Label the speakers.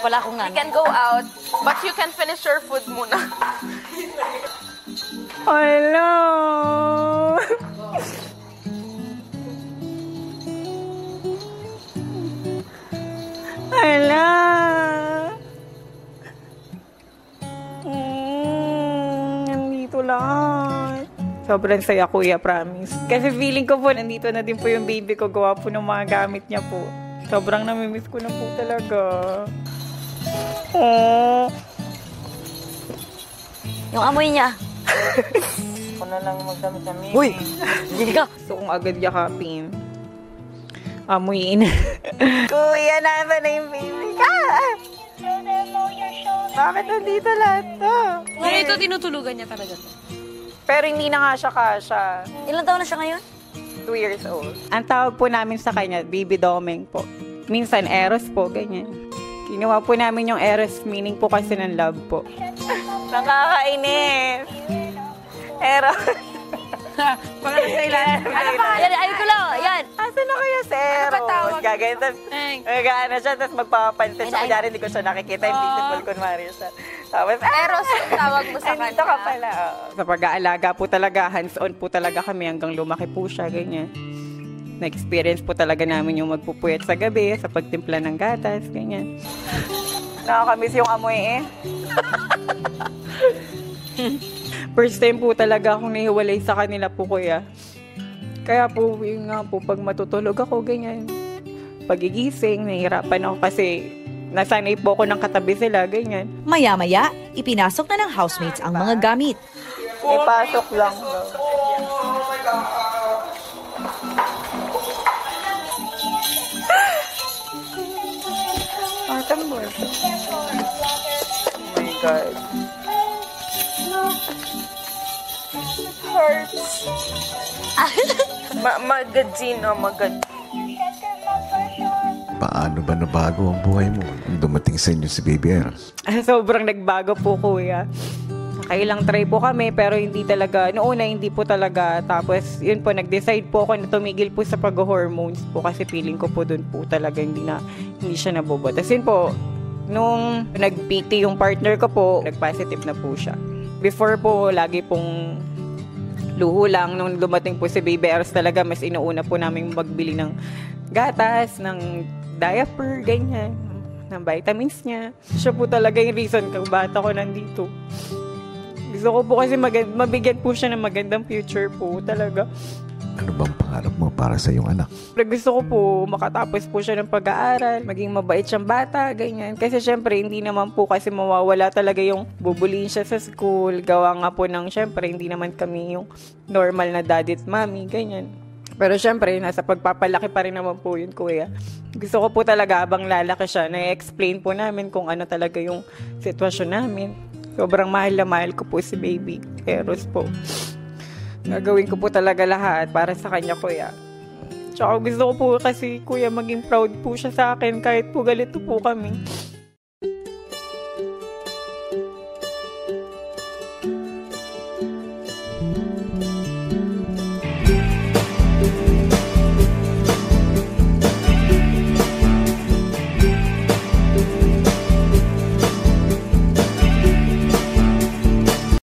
Speaker 1: Wala akong
Speaker 2: You can go out, but you can finish your food muna.
Speaker 3: Hello! Hala! Nandito lahat. Sobrang saya, kuya, promise. Kasi feeling ko po, nandito na din po yung baby ko. Gawa po ng mga gamit niya po. Sobrang namimiss ko na po talaga. Oh.
Speaker 1: Yung amoy niya.
Speaker 3: Ako na lang magdami-dami.
Speaker 1: Uy! Hindi ka.
Speaker 3: Gusto kong agad yakapin. Amuyin. Kuya, nasa na yung baby ka? Bakit nandito lahat to?
Speaker 1: Ngayon ito, tinutulugan niya talaga to.
Speaker 3: Pero hindi na nga siya kasha.
Speaker 1: Ilan taon na siya ngayon?
Speaker 3: 2 years old. Ang tawag po namin sa kanya, baby domeng po. Minsan, eros po, ganyan. Kinuha po namin yung eros, meaning po kasi ng love po. Nakakainis. Eros. Baka nasa ilalim.
Speaker 1: Ano pa? Yan, ayun ko lang. Yan.
Speaker 3: Asan na kaya si Eros?
Speaker 1: Ano ba tawag?
Speaker 3: Gagawin, tapos gagana siya, tapos magpapansin siya. Kunyari, hindi ko siya nakikita, invisible kunwari siya. Tapos,
Speaker 2: Eros yung tawag mo sa kanya.
Speaker 3: Dito ka pala. Sa pag-aalaga po talaga, hands-on po talaga kami hanggang lumaki po siya, ganyan. Na-experience po talaga namin yung magpupuyat sa gabi, sa pagtimpla ng gatas, ganyan. Nakakamiss yung amoy eh. First time po talaga akong nahiwalay sa kanila po, kuya. Kaya po, yun nga po, pag matutulog ako, ganyan. Pagigising, nahihirapan ako kasi nasanay po ako ng katabi sila, ganyan.
Speaker 4: Maya-maya, ipinasok na ng housemates ang mga gamit.
Speaker 3: Ipasok lang. Tambor. Oh my God. Hurts. Magadzino, magad.
Speaker 5: Paano ba nabago ang buhay mo nung dumating sa inyo si Baby Eros?
Speaker 3: Sobrang nagbago po, kuya. Nakailang try po kami, pero hindi talaga, noong una hindi po talaga. Tapos, yun po, nag-decide po ako na tumigil po sa pag-hormones po kasi feeling ko po dun po talaga hindi siya nabubo. Tapos yun po, nung nag-PT yung partner ko po, nag-positive na po siya. Before po, lagi pong luho lang. Nung dumating po si Baby Eros talaga, mas inuuna po namin magbili ng gatas, ng diaper, ganyan, ng vitamins niya. Siya po talaga yung reason kung bakit ako nandito. Gusto ko po kasi mabigyan po siya ng magandang future po talaga.
Speaker 5: Ano bang pangarap mo para sa iyong anak?
Speaker 3: Gusto ko po makatapos po siya ng pag-aaral, maging mabait siyang bata, ganyan. Kasi syempre hindi naman po kasi mawawala talaga yung bubulihin siya sa school. Gawa nga po ng syempre hindi naman kami yung normal na daddy at mommy, ganyan. Pero syempre, nasa pagpapalaki pa rin naman po yun, kuya. Gusto ko po talaga habang lalaki siya, na-explain po namin kung ano talaga yung sitwasyon namin. Sobrang mahal na mahal ko po si Baby Eros po. Gagawin ko po talaga lahat para sa kanya, kuya. Tsaka gusto ko po kasi, kuya, maging proud po siya sa akin kahit po galito po kami.